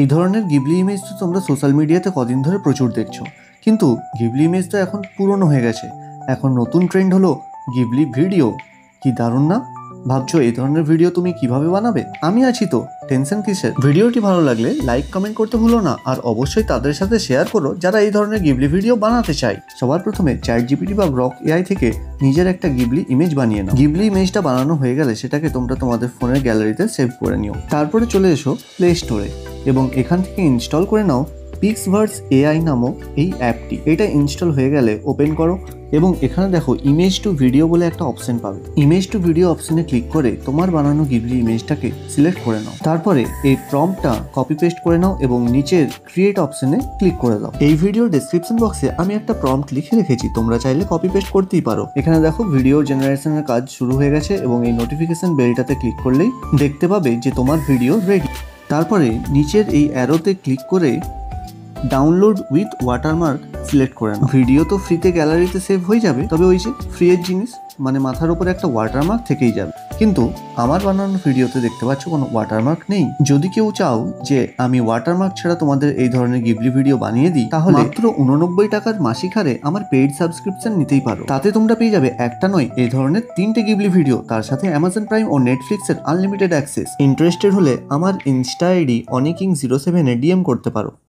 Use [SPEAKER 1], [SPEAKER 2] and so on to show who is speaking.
[SPEAKER 1] এই ধরনের Ghibli image তো তোমরা সোশ্যাল মিডিয়াতে কদিন ধরে প্রচুর দেখছো, কিন্তু গিবলি ইমেজ তো এখন পুরনো হয়ে গেছে। এখন নতুন ট্রেন্ড হলো গিবলি ভিডিও। কি দারুণ না? ভাবছো এই ধরনের ভিডিও তুমি কিভাবে বানাবে? আমি আছি তো, টেনশন কিসের। ভিডিওটি ভালো লাগলে লাইক কমেন্ট করতে ভুলো না, আর অবশ্যই তাদের সাথে শেয়ার করো যারা এই ধরনের গিবলি ভিডিও বানাতে চায়। সবার প্রথমে ChatGPT বা গ্রক AI থেকে নিজের একটা গিবলি ইমেজ বানিয়ে নাও। গিবলি ইমেজটা বানানো হয়ে গেলে সেটাকে তোমরা তোমাদের ফোনের গ্যালারিতে সেভ করে নিও। তারপরে চলে এসো প্লে স্টোরে এবং এখান থেকে ইনস্টল করে নাও পিক্সভার্স AI নামক এই অ্যাপটি। এটা ইনস্টল হয়ে গেলে ওপেন করো এবং এখানে দেখো ইমেজ টু ভিডিও বলে একটা অপশন পাবে। ইমেজ টু ভিডিও অপশনে ক্লিক করে তোমার বানানো গিবলি ইমেজটাকে সিলেক্ট করে নাও। তারপরে এই প্রম্পটটা কপি পেস্ট করে নাও এবং নিচের ক্রিয়েট অপশনে ক্লিক করে দাও। এই ভিডিওর ডেসক্রিপশন বক্সে আমি একটা প্রম্পট লিখে রেখেছি, তোমরা চাইলে কপি পেস্ট করতেই পারো। এখানে দেখো ভিডিও জেনারেশনের কাজ শুরু হয়ে গেছে এবং এই নোটিফিকেশন বেলটাতে ক্লিক করলেই দেখতে পাবে যে তোমার ভিডিও রেডি। তারপরে নিচের এই অ্যারোতে ক্লিক করে ডাউনলোড উইথ ওয়াটারমার্ক সিলেক্ট করে নাও। ভিডিও তো ফ্রিতে গ্যালারিতে সেভ হয়ে যাবে, তবে ওই যে ফ্রি এর জিনিস মানে মাথার উপরে একটা ওয়াটারমার্ক থেকেই যাবে। কিন্তু আমার বানানো ভিডিওতে দেখতে পাচ্ছ কোনো ওয়াটারমার্ক নেই। যদি কেউ চাও যে আমি ওয়াটারমার্ক ছাড়া তোমাদের এই ধরনের গিবলি ভিডিও বানিয়ে দিই, তাহলে মাত্র 89 টাকার মাসিক হারে আমার পেইড সাবস্ক্রিপশন নিতেই পারো। তাতে তোমরা পেয়ে যাবে একটা নয় এই ধরনের 3টে গিবলি ভিডিও, তার সাথে অ্যামাজন প্রাইম ও নেটফ্লিক্সের আনলিমিটেড অ্যাক্সেস। ইন্টারেস্টেড হলে আমার ইনস্টা আইডি অনিকিং07 এ DM করতে পারো।